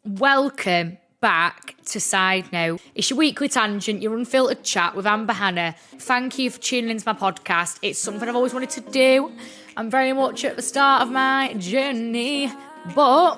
Welcome back to Side Note. It's your weekly tangent, your unfiltered chat with Amber Hannah. Thank you for tuning into my podcast. It's something I've always wanted to do. I'm very much at the start of my journey, but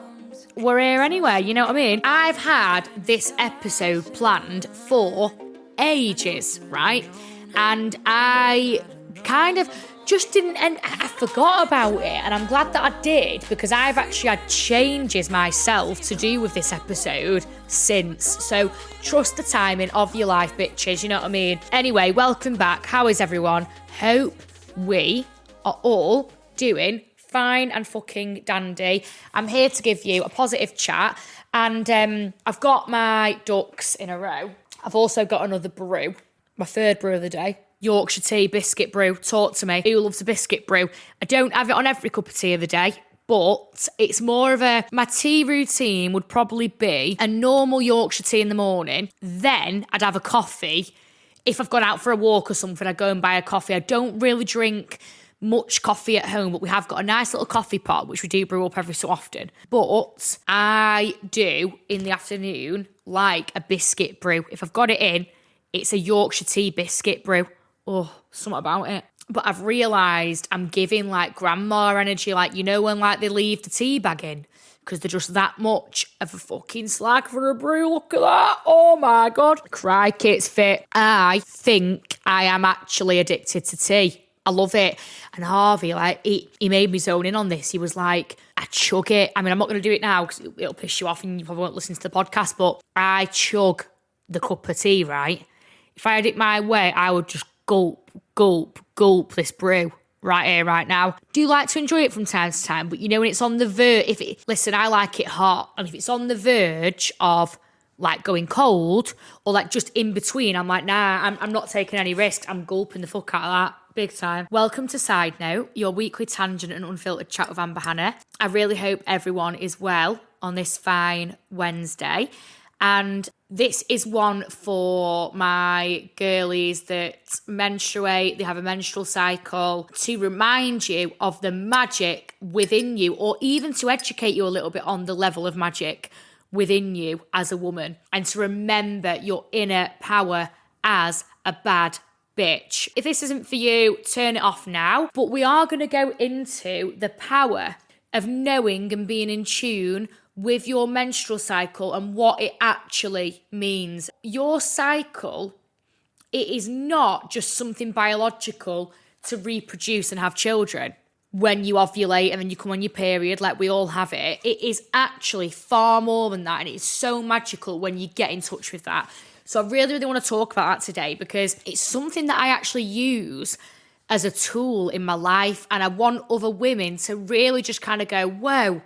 we're here anyway, you know what I mean? I've had this episode planned for ages, right? And I kind of just didn't, and I forgot about it, and I'm glad that I did, because I've actually had changes myself to do with this episode since. So trust the timing of your life, bitches, you know what I mean? Anyway, welcome back. How is everyone? Hope we are all doing fine and fucking dandy. I'm here to give you a positive chat, and I've got my ducks in a row. I've also got another brew, my third brew of the day. Yorkshire tea, biscuit brew. Talk to me. Who loves a biscuit brew? I don't have it on every cup of tea of the day, but it's more of my tea routine would probably be a normal Yorkshire tea in the morning. Then I'd have a coffee. If I've gone out for a walk or something, I'd go and buy a coffee. I don't really drink much coffee at home, but we have got a nice little coffee pot, which we do brew up every so often. But I do, in the afternoon, like a biscuit brew. If I've got it in, it's a Yorkshire tea biscuit brew. Oh, something about it. But I've realised I'm giving like grandma energy, like, you know, when like they leave the tea bag in, because they're just that much of a fucking slag for a brew. Look at that. Oh my God. Crikey, it's fit. I think I am actually addicted to tea. I love it. And Harvey, like, he made me zone in on this. He was like, I chug it. I mean, I'm not going to do it now because it'll piss you off and you probably won't listen to the podcast, but I chug the cup of tea, right? If I had it my way, I would just gulp this brew right here, right now. Do like to enjoy it from time to time, but you know when it's on the verge, listen, I like it hot, and if it's on the verge of like going cold or like just in between, I'm like, nah, I'm not taking any risks. I'm gulping the fuck out of that. Big time. Welcome to Side Note, your weekly tangent and unfiltered chat with Amber Hannah. I really hope everyone is well on this fine Wednesday. And this is one for my girlies that menstruate, they have a menstrual cycle, to remind you of the magic within you, or even to educate you a little bit on the level of magic within you as a woman, and to remember your inner power as a bad bitch. If this isn't for you, turn it off now. But we are going to go into the power of knowing and being in tune with your menstrual cycle and what it actually means. Your cycle, it is not just something biological to reproduce and have children. When you ovulate and then you come on your period, like we all have it, it is actually far more than that, and it's so magical when you get in touch with that. So I really want to talk about that today, because it's something that I actually use as a tool in my life, and I want other women to really just kind of go, whoa,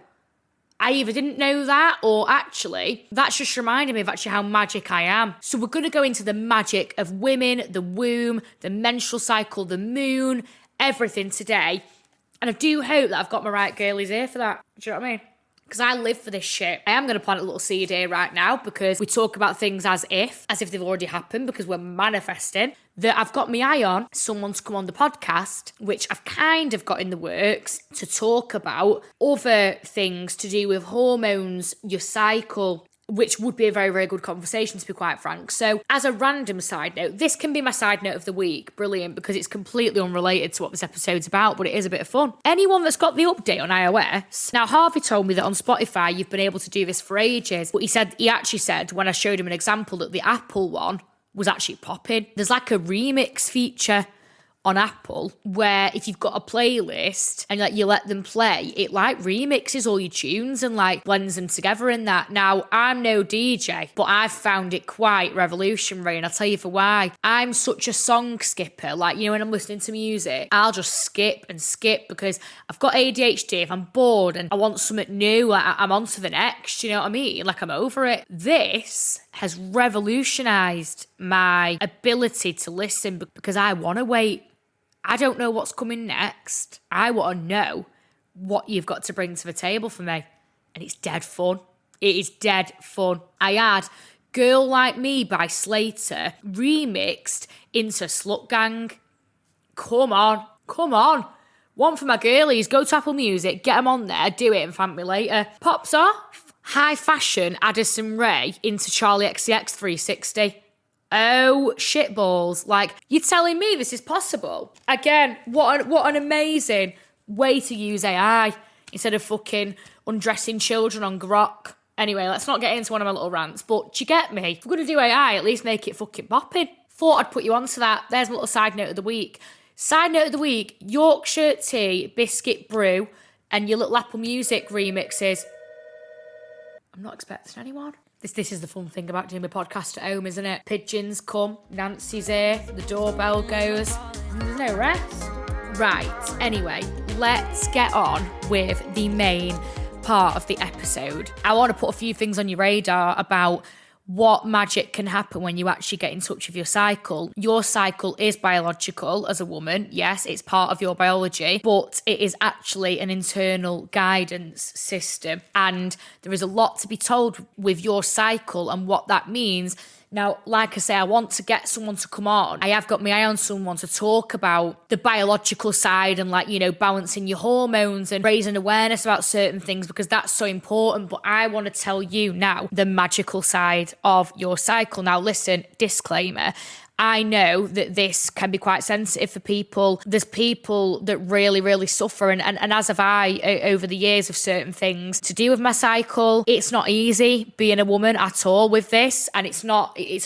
I either didn't know that, or actually, that's just reminding me of actually how magic I am. So we're going to go into the magic of women, the womb, the menstrual cycle, the moon, everything today. And I do hope that I've got my right girlies here for that. Do you know what I mean? Because I live for this shit. I am going to plant a little seed here right now, because we talk about things as if they've already happened, because we're manifesting. That I've got my eye on someone to come on the podcast, which I've kind of got in the works, to talk about other things to do with hormones, your cycle, which would be a very, very good conversation, to be quite frank. So as a random side note, this can be my side note of the week. Brilliant, because it's completely unrelated to what this episode's about, but it is a bit of fun. Anyone that's got the update on iOS, now Harvey told me that on Spotify you've been able to do this for ages, but he actually said, when I showed him an example, that the Apple one was actually popping. There's like a remix feature on Apple where if you've got a playlist and like you let them play, it like remixes all your tunes and like blends them together in that. Now, I'm no DJ, but I've found it quite revolutionary, and I'll tell you for why. I'm such a song skipper. Like, you know, when I'm listening to music, I'll just skip and skip because I've got ADHD. If I'm bored and I want something new, like, I'm on to the next, you know what I mean? Like, I'm over it. This has revolutionized my ability to listen because I want to wait. I don't know what's coming next. I want to know what you've got to bring to the table for me. And it's dead fun. It is dead fun. I had Girl Like Me by Slater remixed into Slut Gang. Come on. Come on. One for my girlies. Go to Apple Music, get them on there, do it and thank me later. Pops off. high fashion Addison Rae into Charlie XCX 360. Oh, shitballs. Like, you're telling me this is possible? Again, what an amazing way to use AI instead of fucking undressing children on Grok. Anyway, let's not get into one of my little rants, but do you get me? If we're going to do AI, at least make it fucking bopping. Thought I'd put you onto that. There's a little side note of the week. Side note of the week, Yorkshire tea, biscuit brew, and your little Apple Music remixes. I'm not expecting anyone. This is the fun thing about doing my podcast at home, isn't it? Pigeons come, Nancy's here, the doorbell goes, and there's no rest. Right, anyway, let's get on with the main part of the episode. I want to put a few things on your radar about what magic can happen when you actually get in touch with your cycle. Your cycle is biological as a woman. Yes, it's part of your biology, but it is actually an internal guidance system. And there is a lot to be told with your cycle and what that means. Now, like I say, I want to get someone to come on. I have got my eye on someone to talk about the biological side and, like, you know, balancing your hormones and raising awareness about certain things, because that's so important. But I want to tell you now the magical side of your cycle. Now, listen, disclaimer. I know that this can be quite sensitive for people. There's people that really, really suffer. And as have I over the years of certain things to do with my cycle. It's not easy being a woman at all with this. And it's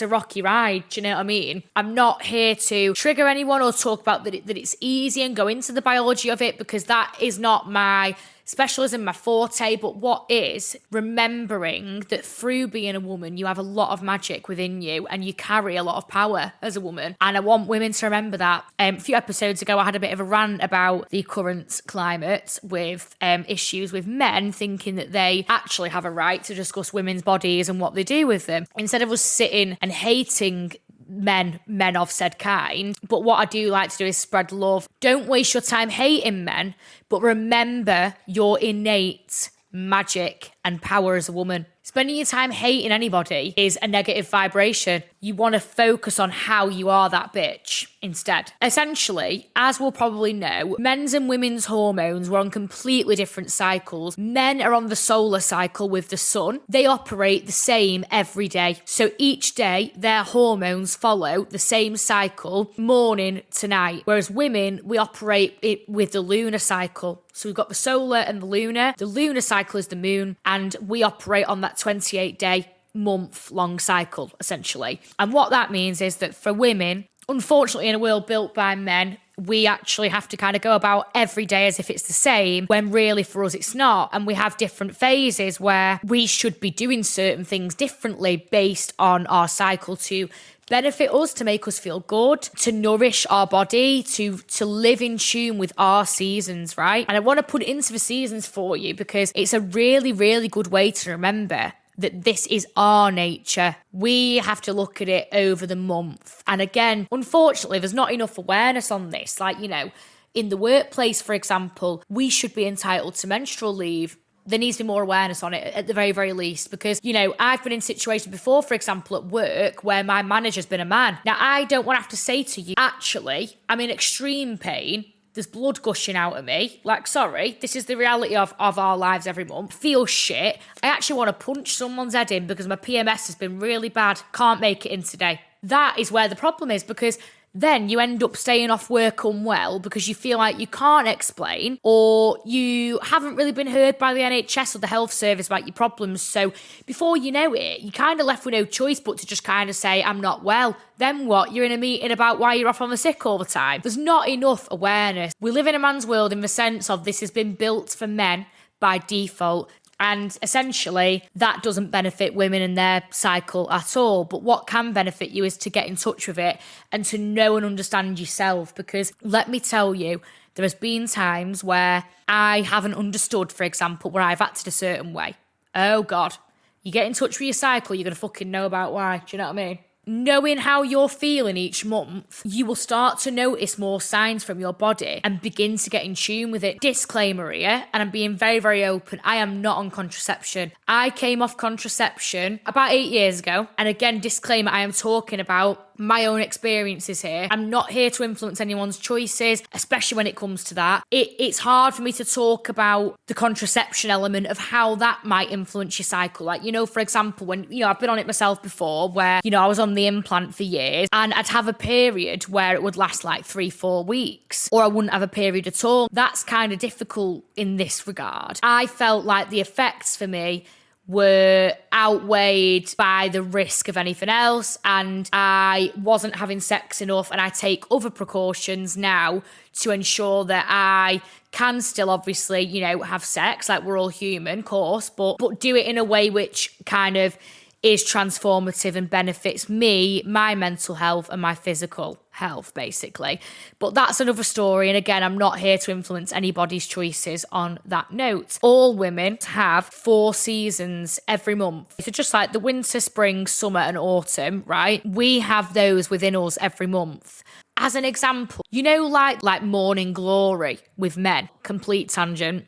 a rocky ride. Do you know what I mean? I'm not here to trigger anyone or talk about that it's easy and go into the biology of it, because that is not my specialism, my forte. But what is, remembering that through being a woman, you have a lot of magic within you and you carry a lot of power as a woman. And I want women to remember that. A few episodes ago, I had a bit of a rant about the current climate with issues with men thinking that they actually have a right to discuss women's bodies and what they do with them, instead of us sitting and hating men of said kind. But what I do like to do is spread love. Don't waste your time hating men, but remember your innate magic and power as a woman. Spending your time hating anybody is a negative vibration. You want to focus on how you are that bitch instead. Essentially, as we'll probably know, men's and women's hormones were on completely different cycles. Men are on the solar cycle with the sun. They operate the same every day. So each day, their hormones follow the same cycle, morning to night. Whereas women, we operate it with the lunar cycle. So we've got the solar and the lunar. The lunar cycle is the moon, and we operate on that 28-day, month-long cycle, essentially. And what that means is that for women, unfortunately, in a world built by men, we actually have to kind of go about every day as if it's the same, when really for us it's not. And we have different phases where we should be doing certain things differently based on our cycle to benefit us, to make us feel good, to nourish our body, to live in tune with our seasons, right? And I want to put it into the seasons for you, because it's a really, really good way to remember that this is our nature. We have to look at it over the month. And again, unfortunately, there's not enough awareness on this. Like, you know, in the workplace, for example, we should be entitled to menstrual leave. There needs to be more awareness on it at the very, very least, because, you know, I've been in situations before, for example, at work where my manager's been a man. Now, I don't want to have to say to you, actually, I'm in extreme pain. There's blood gushing out of me. Like, sorry, this is the reality of our lives every month. Feel shit. I actually want to punch someone's head in because my PMS has been really bad. Can't make it in today. That is where the problem is, because then you end up staying off work unwell because you feel like you can't explain, or you haven't really been heard by the NHS or the health service about your problems. So before you know it, you're kind of left with no choice but to just kind of say, I'm not well. Then what? You're in a meeting about why you're off on the sick all the time. There's not enough awareness. We live in a man's world in the sense of this has been built for men by default. And essentially, that doesn't benefit women in their cycle at all. But what can benefit you is to get in touch with it and to know and understand yourself. Because let me tell you, there has been times where I haven't understood, for example, where I've acted a certain way. Oh God, you get in touch with your cycle, you're going to fucking know about why. Do you know what I mean? Knowing how you're feeling each month, you will start to notice more signs from your body and begin to get in tune with it. Disclaimer here, and I'm being very, very open, I am not on contraception. I came off contraception about 8 years ago. And again, disclaimer, I am talking about my own experiences here. I'm not here to influence anyone's choices, especially when it comes to that. It's hard for me to talk about the contraception element of how that might influence your cycle. Like, for example, when, I've been on it myself before where, I was on the implant for years and I'd have a period where it would last like 3-4 weeks, or I wouldn't have a period at all. That's kind of difficult in this regard. I felt like the effects for me were outweighed by the risk of anything else, and I wasn't having sex enough, and I take other precautions now to ensure that I can still obviously, have sex, like we're all human, of course, but do it in a way which kind of is transformative and benefits me, my mental health and my physical health, basically. But that's another story. And again, I'm not here to influence anybody's choices on that note. All women have 4 seasons every month. So just like the winter, spring, summer and autumn, right? We have those within us every month. As an example, like morning glory with men, complete tangent,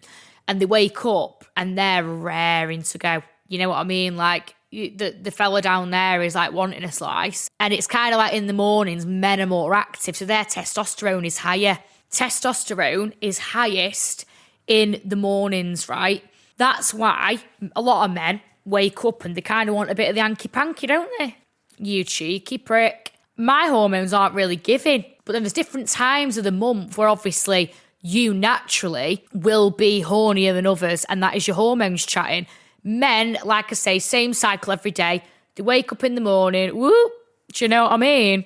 and they wake up and they're raring to go. You know what I mean? Like, the fella down there is like wanting a slice, and it's kind of like in the mornings men are more active, so their testosterone is higher. Testosterone is highest in the mornings, right? That's why a lot of men wake up and they kind of want a bit of the hanky-panky, don't they? You cheeky prick. My hormones aren't really giving, but then there's different times of the month where obviously you naturally will be hornier than others, and that is your hormones chatting. Men, like I say, same cycle every day. They wake up in the morning, whoop, do you know what I mean?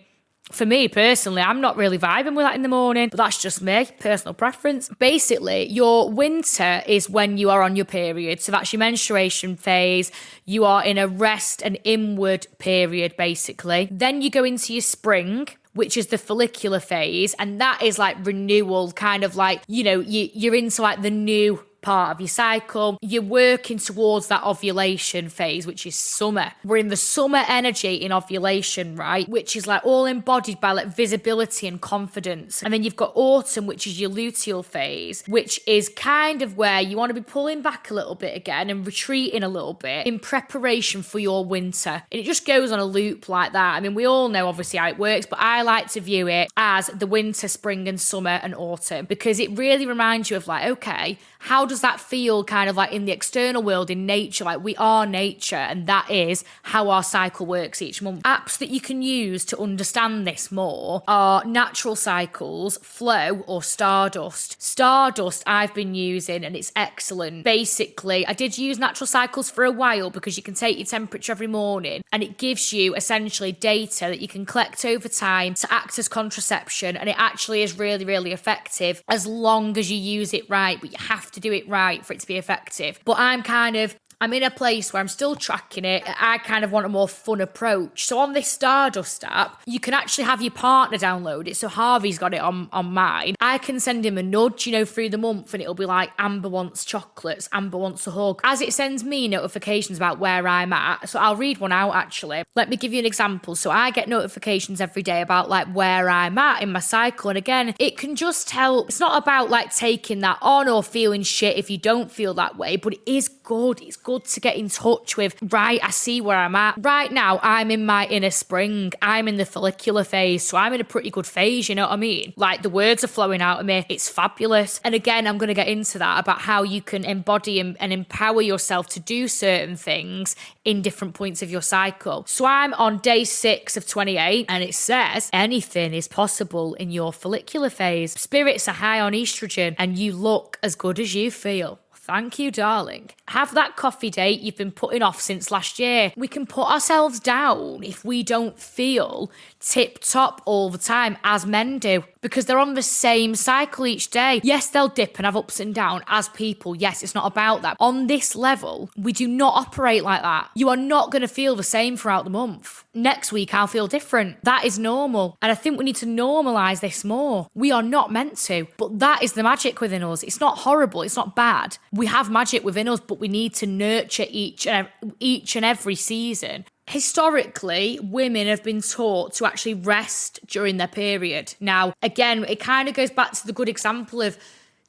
For me personally, I'm not really vibing with that in the morning, but that's just me, personal preference. Basically, your winter is when you are on your period. So that's your menstruation phase. You are in a rest and inward period, basically. Then you go into your spring, which is the follicular phase. And that is like renewal, kind of like, you're into like the new part of your cycle. You're working towards that ovulation phase, which is summer. We're in the summer energy in ovulation, right? Which is like all embodied by like visibility and confidence. And then you've got autumn, which is your luteal phase, which is kind of where you want to be pulling back a little bit again and retreating a little bit in preparation for your winter. And it just goes on a loop like that. I mean, we all know obviously how it works, but I like to view it as the winter, spring and summer and autumn, because it really reminds you of like, okay, how does that feel kind of like in the external world, in nature? Like we are nature, and that is how our cycle works each month. Apps that you can use to understand this more are Natural Cycles, Flow or Stardust. Stardust I've been using and it's excellent. Basically, I did use Natural Cycles for a while because you can take your temperature every morning and it gives you essentially data that you can collect over time to act as contraception, and it actually is really, really effective as long as you use it right, but you have to do it right for it to be effective. But I'm in a place where I'm still tracking it. I kind of want a more fun approach. So on this Stardust app, you can actually have your partner download it. So Harvey's got it on mine. I can send him a nudge, through the month, and it'll be like, Amber wants chocolates, Amber wants a hug, as it sends me notifications about where I'm at. So I'll read one out actually. Let me give you an example. So I get notifications every day about like where I'm at in my cycle. And again, it can just help. It's not about like taking that on or feeling shit if you don't feel that way, but it is good. It's good to get in touch with, right, I see where I'm at. Right now, I'm in my inner spring. I'm in the follicular phase, so I'm in a pretty good phase, you know what I mean? Like, the words are flowing out of me. It's fabulous. And again, I'm going to get into that about how you can embody and empower yourself to do certain things in different points of your cycle. So I'm on day 6 of 28, and it says, anything is possible in your follicular phase. Spirits are high on estrogen, and you look as good as you feel. Thank you, darling. Have that coffee date you've been putting off since last year. We can put ourselves down if we don't feel tip-top all the time, as men do, because they're on the same cycle each day. Yes, they'll dip and have ups and downs as people. Yes, it's not about that. On this level, we do not operate like that. You are not going to feel the same throughout the month. Next week, I'll feel different. That is normal. And I think we need to normalise this more. We are not meant to, but that is the magic within us. It's not horrible. It's not bad. We have magic within us, but we need to nurture each and every season. Historically, women have been taught to actually rest during their period. Now, again, it kind of goes back to the good example of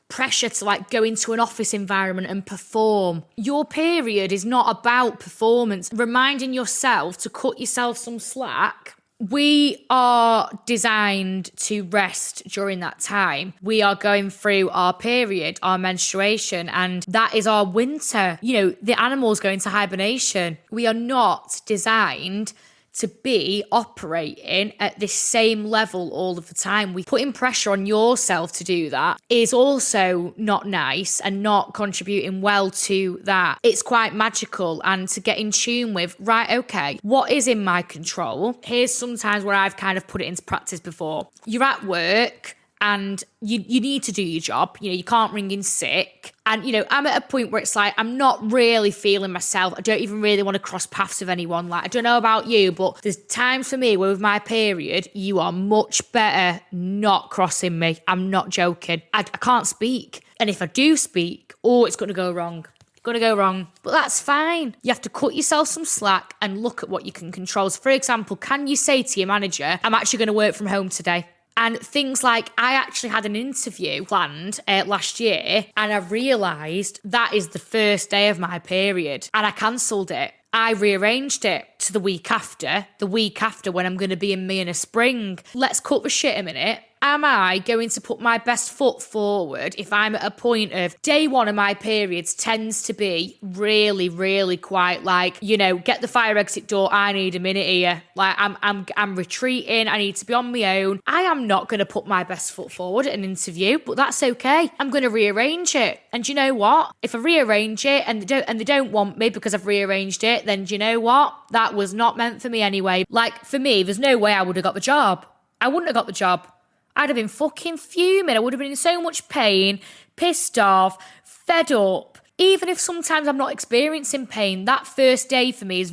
pressure to like go into an office environment and perform. Your period is not about performance. Reminding yourself to cut yourself some slack we are designed to rest during that time. We are going through our period, our menstruation, and that is our winter. The animal's going to hibernation. We are not designed to be operating at this same level all of the time. Putting pressure on yourself to do that is also not nice and not contributing well to that. It's quite magical, and to get in tune with, right, okay, what is in my control? Here's sometimes where I've kind of put it into practice before. You're at work and you need to do your job. You can't ring in sick. And, I'm at a point where it's like, I'm not really feeling myself. I don't even really want to cross paths with anyone. Like, I don't know about you, but there's times for me where with my period, you are much better not crossing me. I'm not joking. I can't speak. And if I do speak, it's going to go wrong. Gonna go wrong. But that's fine. You have to cut yourself some slack and look at what you can control. So, for example, can you say to your manager, I'm actually going to work from home today? And things like, I actually had an interview planned last year, and I realised that is the first day of my period, and I cancelled it. I rearranged it to the week after when I'm going to be in me in a spring. Let's cut the shit a minute. Am I going to put my best foot forward if I'm at a point of day one of my periods tends to be really, really quite like, get the fire exit door, I need a minute here. Like I'm retreating, I need to be on my own. I am not going to put my best foot forward at an interview, but that's okay. I'm going to rearrange it. And do you know what? If I rearrange it and they don't want me because I've rearranged it, then do you know what? That was not meant for me anyway. Like for me, there's no way I would have got the job. I wouldn't have got the job. I'd have been fucking fuming. I would have been in so much pain, pissed off, fed up. Even if sometimes I'm not experiencing pain, that first day for me is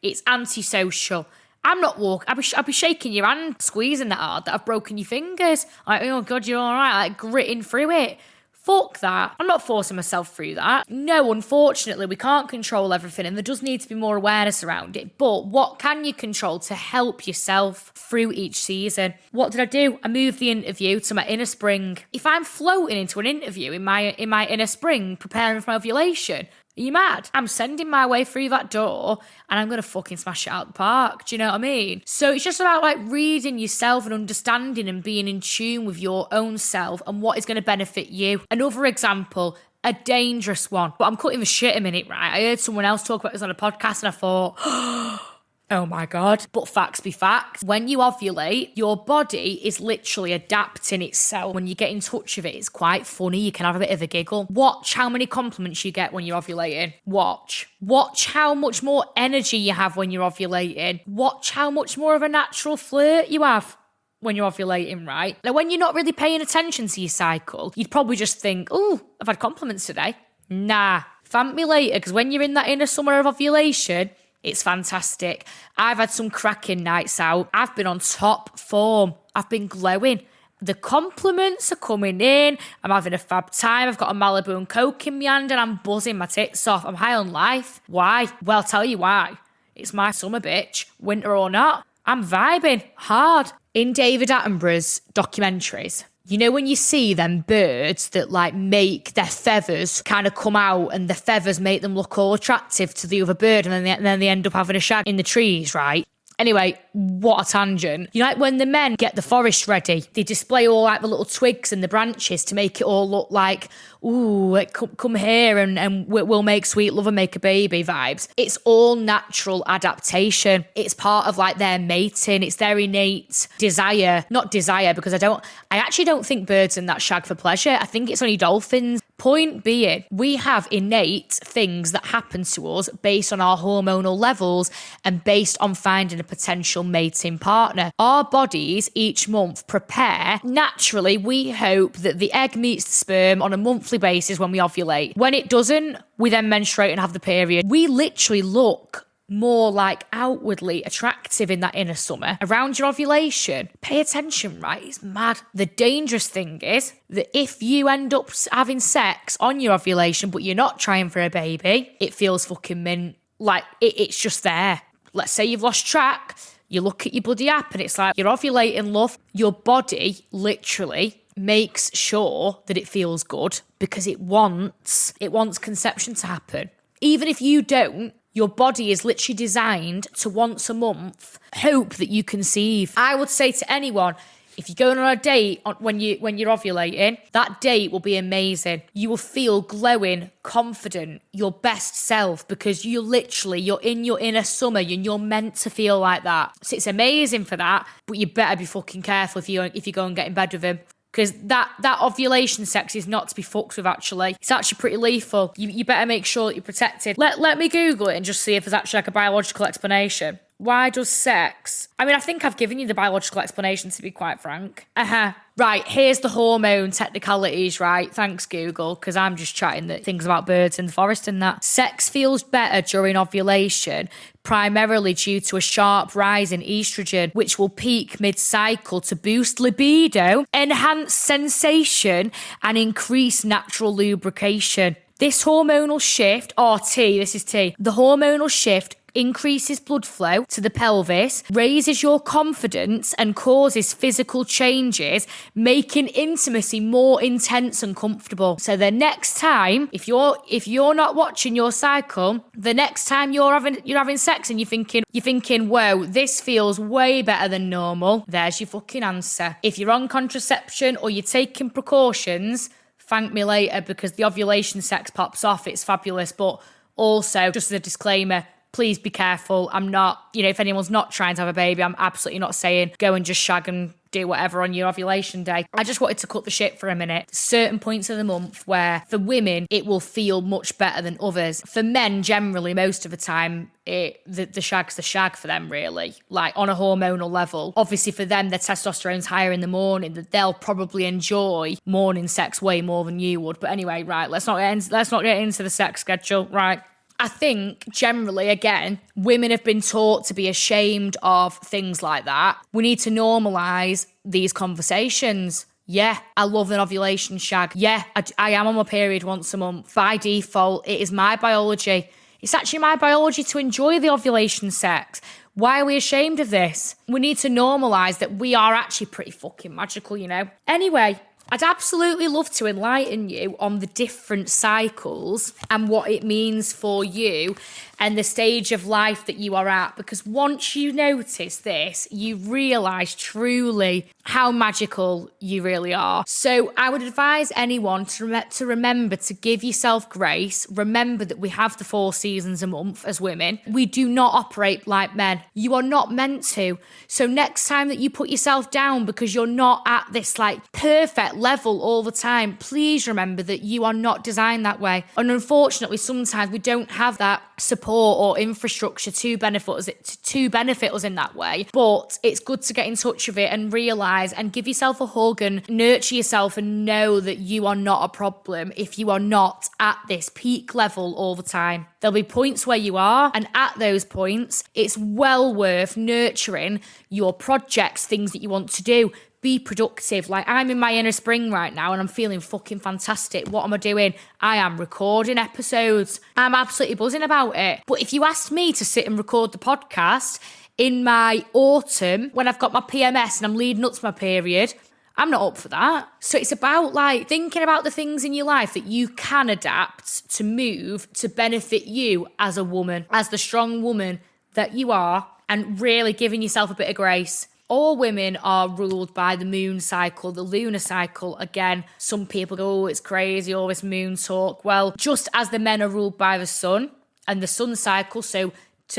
it's antisocial. I'm not walking. I'll be shaking your hand, squeezing that hard that I've broken your fingers. Like, oh God, you're all right. Like gritting through it. Fuck that. I'm not forcing myself through that. No, unfortunately, we can't control everything, and there does need to be more awareness around it. But what can you control to help yourself through each season? What did I do? I moved the interview to my inner spring. If I'm floating into an interview in my inner spring, preparing for my ovulation, are you mad? I'm sending my way through that door and I'm going to fucking smash it out the park. Do you know what I mean? So it's just about like reading yourself and understanding and being in tune with your own self and what is going to benefit you. Another example, a dangerous one, but I'm cutting the shit a minute, right? I heard someone else talk about this on a podcast and I thought, oh my God. But facts be facts. When you ovulate, your body is literally adapting itself. When you get in touch with it, it's quite funny. You can have a bit of a giggle. Watch how many compliments you get when you're ovulating. Watch how much more energy you have when you're ovulating. Watch how much more of a natural flirt you have when you're ovulating, right? Now, when you're not really paying attention to your cycle, you'd probably just think, oh, I've had compliments today. Nah, thank me later, because when you're in that inner summer of ovulation, it's fantastic. I've had some cracking nights out. I've been on top form. I've been glowing. The compliments are coming in. I'm having a fab time. I've got a Malibu and Coke in my hand and I'm buzzing my tits off. I'm high on life. Why? Well, I'll tell you why. It's my summer, bitch. Winter or not. I'm vibing hard. In David Attenborough's documentaries, you know when you see them birds that like make their feathers kind of come out and the feathers make them look all attractive to the other bird and then they end up having a shag in the trees, right? Anyway, what a tangent. You know, like when the men get the forest ready, they display all like the little twigs and the branches to make it all look like, ooh, come here and we'll make sweet love and make a baby vibes. It's all natural adaptation. It's part of like their mating. It's their innate desire. Not desire, because I actually don't think birds in that shag for pleasure. I think it's only dolphins. Point being, we have innate things that happen to us based on our hormonal levels and based on finding a potential mating partner. Our bodies each month prepare. Naturally, we hope that the egg meets the sperm on a monthly basis when we ovulate. When it doesn't, we then menstruate and have the period. We literally look more like outwardly attractive in that inner summer around your ovulation. Pay attention, right? It's mad. The dangerous thing is that if you end up having sex on your ovulation but you're not trying for a baby, it feels fucking mint. Like it's just there. Let's say you've lost track, you look at your bloody app and it's like you're ovulating, love. Your body literally makes sure that it feels good because it wants conception to happen. Even if you don't, Your body is literally designed to once a month hope that you conceive. I would say to anyone, if you're going on a date when you're ovulating, that date will be amazing. You will feel glowing, confident, your best self, because you're in your inner summer and you're meant to feel like that. So it's amazing for that, but you better be fucking careful if you go and get in bed with him. Because that ovulation sex is not to be fucked with, actually. It's actually pretty lethal. You better make sure that you're protected. Let me Google it and just see if there's actually like a biological explanation. Why does sex... I mean, I think I've given you the biological explanation, to be quite frank. Right, here's the hormone technicalities, right? Thanks, Google, because I'm just chatting things about birds in the forest and that. Sex feels better during ovulation, primarily due to a sharp rise in estrogen, which will peak mid-cycle to boost libido, enhance sensation, and increase natural lubrication. This hormonal shift, this is T. The hormonal shift increases blood flow to the pelvis, raises your confidence, and causes physical changes, making intimacy more intense and comfortable. So the next time, if you're not watching your cycle, the next time you're having sex and you're thinking, whoa, this feels way better than normal, there's your fucking answer. If you're on contraception or you're taking precautions, thank me later, because the ovulation sex pops off. It's fabulous. But also, just as a disclaimer, please be careful. I'm not, if anyone's not trying to have a baby, I'm absolutely not saying go and just shag and do whatever on your ovulation day. I just wanted to cut the shit for a minute. Certain points of the month where for women, it will feel much better than others. For men, generally, most of the time, the shag's the shag for them, really, like on a hormonal level. Obviously, for them, their testosterone's higher in the morning, that they'll probably enjoy morning sex way more than you would. But anyway, right, let's not get into the sex schedule, right? I think generally, again, women have been taught to be ashamed of things like that. We need to normalise these conversations. Yeah, I love an ovulation shag. Yeah, I am on my period once a month. By default, it is my biology. It's actually my biology to enjoy the ovulation sex. Why are we ashamed of this? We need to normalise that we are actually pretty fucking magical, Anyway, I'd absolutely love to enlighten you on the different cycles and what it means for you and the stage of life that you are at. Because once you notice this, you realise truly how magical you really are. So I would advise anyone to remember to give yourself grace. Remember that we have the 4 seasons a month as women. We do not operate like men. You are not meant to. So next time that you put yourself down because you're not at this perfect level all the time, please remember that you are not designed that way. And unfortunately, sometimes we don't have that support or infrastructure to benefit us in that way. But it's good to get in touch with it and realise and give yourself a hug and nurture yourself and know that you are not a problem if you are not at this peak level all the time. There'll be points where you are, and at those points, it's well worth nurturing your projects, things that you want to do. Be productive. I'm in my inner spring right now and I'm feeling fucking fantastic. What am I doing? I am recording episodes. I'm absolutely buzzing about it. But if you asked me to sit and record the podcast in my autumn when I've got my PMS and I'm leading up to my period, I'm not up for that. So it's about thinking about the things in your life that you can adapt to move to benefit you as a woman, as the strong woman that you are, and really giving yourself a bit of grace. All women are ruled by the moon cycle, the lunar cycle. Again, some people go, oh, it's crazy, all this moon talk. Well, just as the men are ruled by the sun and the sun cycle, so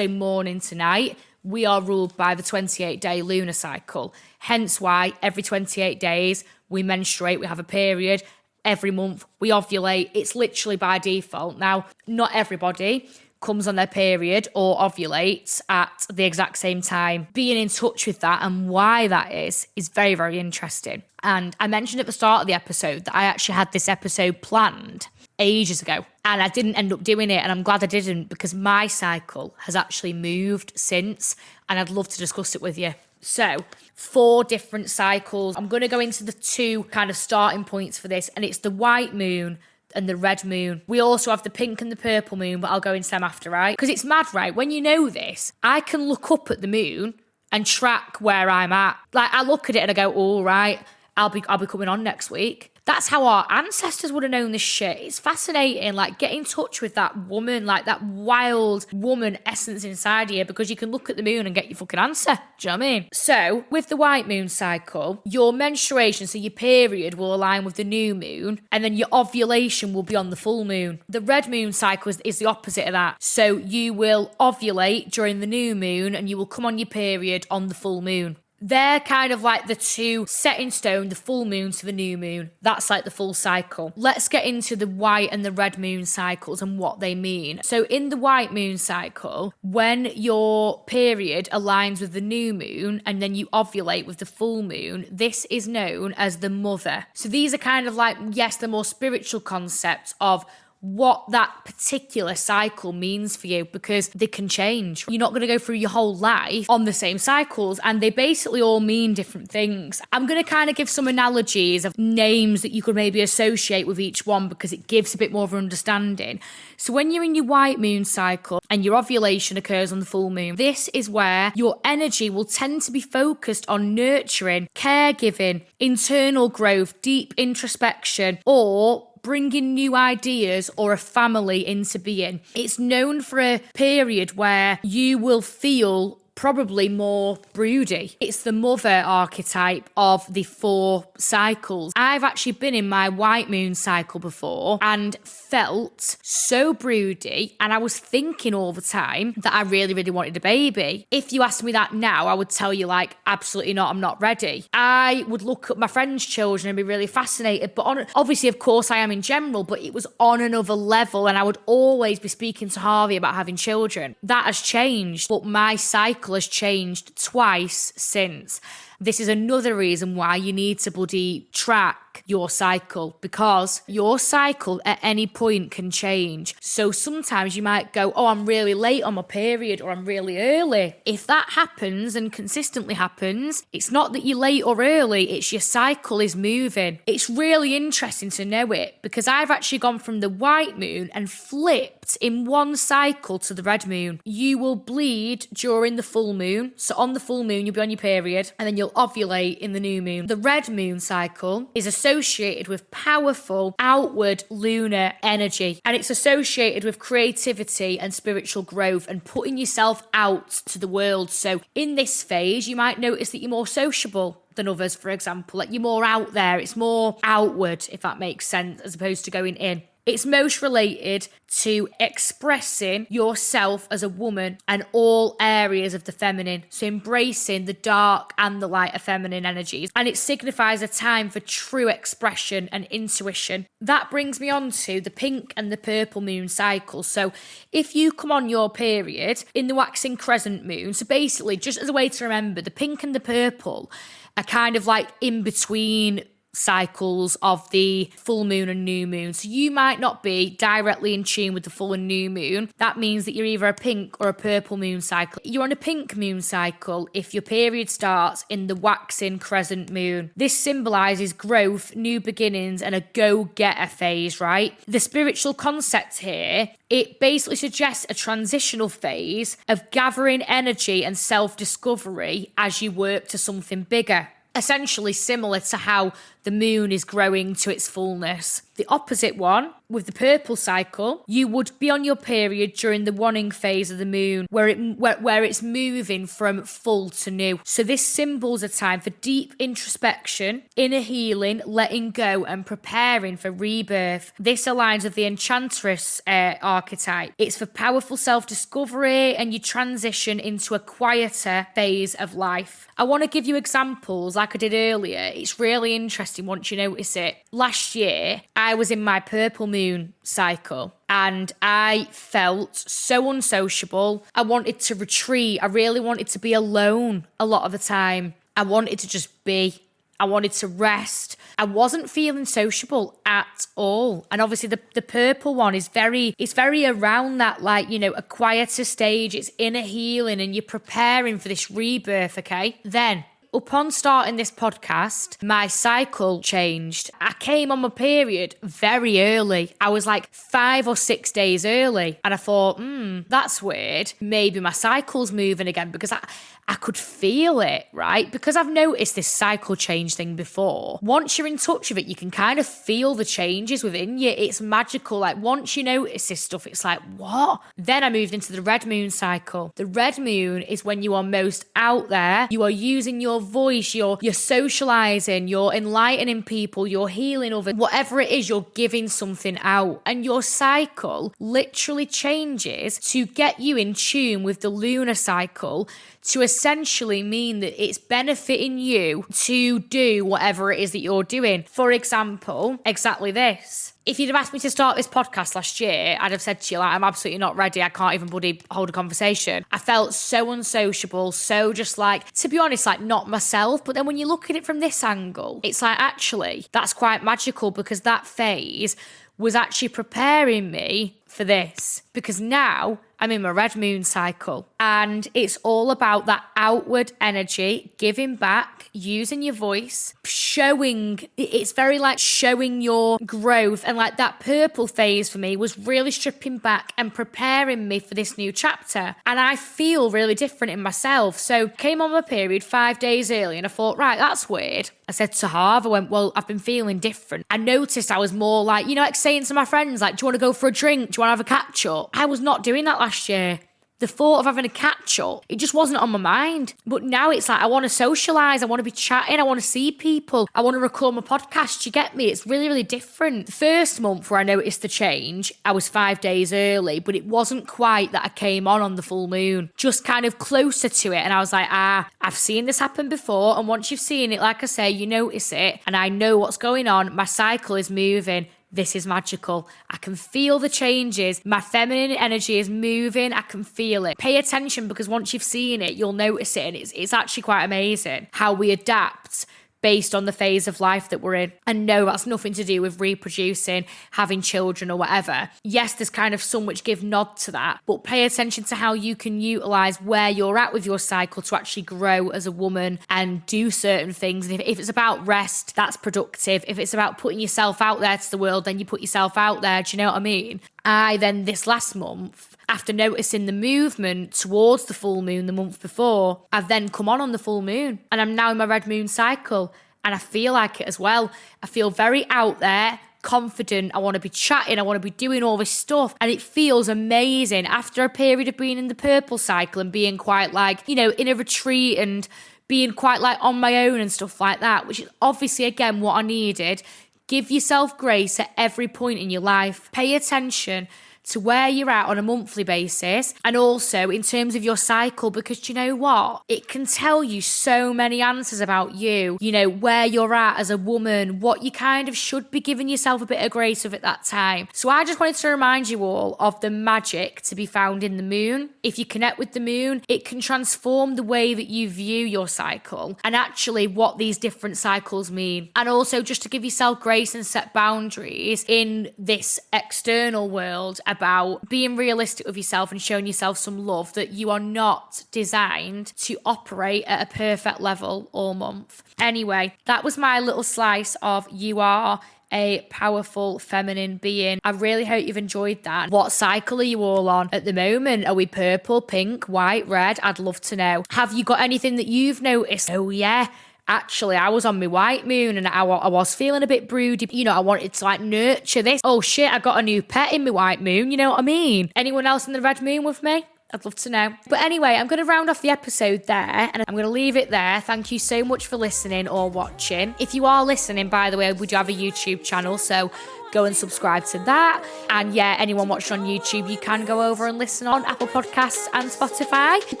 morning to night, we are ruled by the 28-day lunar cycle. Hence why every 28 days we menstruate, we have a period. Every month we ovulate. It's literally by default. Now, not everybody comes on their period or ovulates at the exact same time. Being in touch with that and why that is very, very interesting. And I mentioned at the start of the episode that I actually had this episode planned ages ago and I didn't end up doing it, and I'm glad I didn't, because my cycle has actually moved since and I'd love to discuss it with you. So 4 different cycles. I'm going to go into the 2 kind of starting points for this, and it's the white moon and the red moon. We also have the pink and the purple moon, but I'll go into them after, right? Because it's mad, right? When you know this, I can look up at the moon and track where I'm at. I look at it and I go, all right, I'll be coming on next week. That's how our ancestors would have known this shit. It's fascinating, like, get in touch with that woman, like that wild woman essence inside you, because you can look at the moon and get your fucking answer. Do you know what I mean? So, with the white moon cycle, your menstruation, so your period, will align with the new moon, and then your ovulation will be on the full moon. The red moon cycle is the opposite of that. So, you will ovulate during the new moon, and you will come on your period on the full moon. They're kind of like the two set in stone, the full moon to the new moon. That's like the full cycle. Let's get into the white and the red moon cycles and what they mean. So in the white moon cycle, when your period aligns with the new moon and then you ovulate with the full moon, this is known as the mother. So these are kind of like, yes, the more spiritual concepts of what that particular cycle means for you, because they can change. You're not going to go through your whole life on the same cycles, and they basically all mean different things. I'm going to kind of give some analogies of names that you could maybe associate with each one, because it gives a bit more of an understanding. So when you're in your white moon cycle and your ovulation occurs on the full moon, this is where your energy will tend to be focused on nurturing, caregiving, internal growth, deep introspection, or bringing new ideas or a family into being. It's known for a period where you will feel probably more broody. It's the mother archetype of the 4 cycles. I've actually been in my white moon cycle before and felt so broody, and I was thinking all the time that I really, really wanted a baby. If you asked me that now, I would tell you, like, absolutely not, I'm not ready. I would look at my friends' children and be really fascinated, but obviously, of course, I am in general, but it was on another level, and I would always be speaking to Harvey about having children. That has changed, but my cycle has changed twice since. This is another reason why you need to bloody track your cycle, because your cycle at any point can change. So sometimes you might go, oh, I'm really late on my period, or I'm really early. If that happens and consistently happens, it's not that you're late or early, it's your cycle is moving. It's really interesting to know it, because I've actually gone from the white moon and flipped in one cycle to the red moon. You will bleed during the full moon. So on the full moon, you'll be on your period, and then you'll ovulate in the new moon. The red moon cycle is associated with powerful outward lunar energy, and it's associated with creativity and spiritual growth and putting yourself out to the world. So in this phase, you might notice that you're more sociable than others, for example. Like, you're more out there, it's more outward, if that makes sense, as opposed to going in. It's most related to expressing yourself as a woman and all areas of the feminine. So embracing the dark and the lighter feminine energies. And it signifies a time for true expression and intuition. That brings me on to the pink and the purple moon cycle. So if you come on your period in the waxing crescent moon, so basically, just as a way to remember, the pink and the purple are kind of like in between cycles of the full moon and new moon. So you might not be directly in tune with the full and new moon. That means that you're either a pink or a purple moon cycle. You're on a pink moon cycle if your period starts in the waxing crescent moon. This symbolises growth, new beginnings, and a go-getter phase, right? The spiritual concept here, it basically suggests a transitional phase of gathering energy and self-discovery as you work to something bigger. Essentially similar to how the moon is growing to its fullness. The opposite one, with the purple cycle, you would be on your period during the waning phase of the moon, where it's moving from full to new. So this symbols a time for deep introspection, inner healing, letting go, and preparing for rebirth. This aligns with the enchantress archetype. It's for powerful self-discovery, and you transition into a quieter phase of life. I want to give you examples like I did earlier. It's really interesting once you notice it. Last year, I was in my purple moon cycle, and I felt so unsociable. I wanted to retreat. I really wanted to be alone a lot of the time. I wanted to just be. I wanted to rest. I wasn't feeling sociable at all. And obviously the purple one is it's very around that, like, you know, a quieter stage. It's inner healing, and you're preparing for this rebirth, okay? Then upon starting this podcast, my cycle changed. I came on my period very early. I was like 5 or 6 days early. And I thought, that's weird. Maybe my cycle's moving again, because I could feel it, right? Because I've noticed this cycle change thing before. Once you're in touch with it, you can kind of feel the changes within you. It's magical. Like, once you notice this stuff, it's like, what? Then I moved into the red moon cycle. The red moon is when you are most out there. You are using your voice, you're socializing, you're enlightening people, you're healing others. Whatever it is, you're giving something out. And your cycle literally changes to get you in tune with the lunar cycle, to essentially mean that it's benefiting you to do whatever it is that you're doing. For example, exactly this. If you'd have asked me to start this podcast last year, I'd have said to you, like, I'm absolutely not ready. I can't even bloody hold a conversation. I felt so unsociable, so just like, to be honest, like not myself. But then when you look at it from this angle, it's like, actually, that's quite magical, because that phase was actually preparing me for this, because now I'm in my red moon cycle, and it's all about that outward energy, giving back, using your voice, showing. It's very like showing your growth. And like that purple phase for me was really stripping back and preparing me for this new chapter. And I feel really different in myself. So came on my period 5 days early, and I thought, right, that's weird. I said to Harv, I went, well, I've been feeling different. I noticed I was more like, like saying to my friends, like, do you want to go for a drink? Do you want to have a catch up? I was not doing that last year. The thought of having a catch up, it just wasn't on my mind. But now it's like, I want to socialise, I want to be chatting, I want to see people, I want to record my podcast, you get me? It's really, really different. The first month where I noticed the change, I was 5 days early, but it wasn't quite that I came on the full moon, just kind of closer to it. And I was like, I've seen this happen before. And once you've seen it, like I say, you notice it, and I know what's going on. My cycle is moving. This is magical. I can feel the changes. My feminine energy is moving. I can feel it. Pay attention, because once you've seen it, you'll notice it. And it's actually quite amazing how we adapt based on the phase of life that we're in. And no, that's nothing to do with reproducing, having children or whatever. Yes, there's kind of some which give nod to that, but pay attention to how you can utilise where you're at with your cycle to actually grow as a woman and do certain things. And if it's about rest, that's productive. If it's about putting yourself out there to the world, then you put yourself out there. Do you know what I mean? I then, this last month, after noticing the movement towards the full moon the month before, I've then come on the full moon, and I'm now in my red moon cycle, and I feel like it as well. I feel very out there, confident. I want to be chatting, I want to be doing all this stuff, and it feels amazing after a period of being in the purple cycle and being quite like, in a retreat and being quite like on my own and stuff like that, which is obviously, again, what I needed. Give yourself grace at every point in your life. Pay attention to where you're at on a monthly basis, and also in terms of your cycle, because do you know what? It can tell you so many answers about you, where you're at as a woman, what you kind of should be giving yourself a bit of grace of at that time. So I just wanted to remind you all of the magic to be found in the moon. If you connect with the moon, it can transform the way that you view your cycle and actually what these different cycles mean. And also just to give yourself grace and set boundaries in this external world about being realistic with yourself and showing yourself some love, that you are not designed to operate at a perfect level all month. Anyway, that was my little slice of you are a powerful feminine being. I really hope you've enjoyed that. What cycle are you all on at the moment? Are we purple, pink, white, red? I'd love to know. Have you got anything that you've noticed? Oh yeah, actually, I was on my white moon, and I was feeling a bit broody. I wanted to like nurture this. Oh shit, I got a new pet in my white moon. You know what I mean? Anyone else in the red moon with me? I'd love to know. But anyway, I'm going to round off the episode there, and I'm going to leave it there. Thank you so much for listening or watching. If you are listening, by the way, we do have a YouTube channel, so go and subscribe to that. And yeah, anyone watching on YouTube, you can go over and listen on Apple Podcasts and Spotify. If you've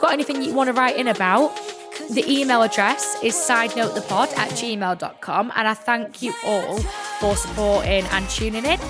got anything you want to write in about, the email address is sidenotethepod@gmail.com. And I thank you all for supporting and tuning in.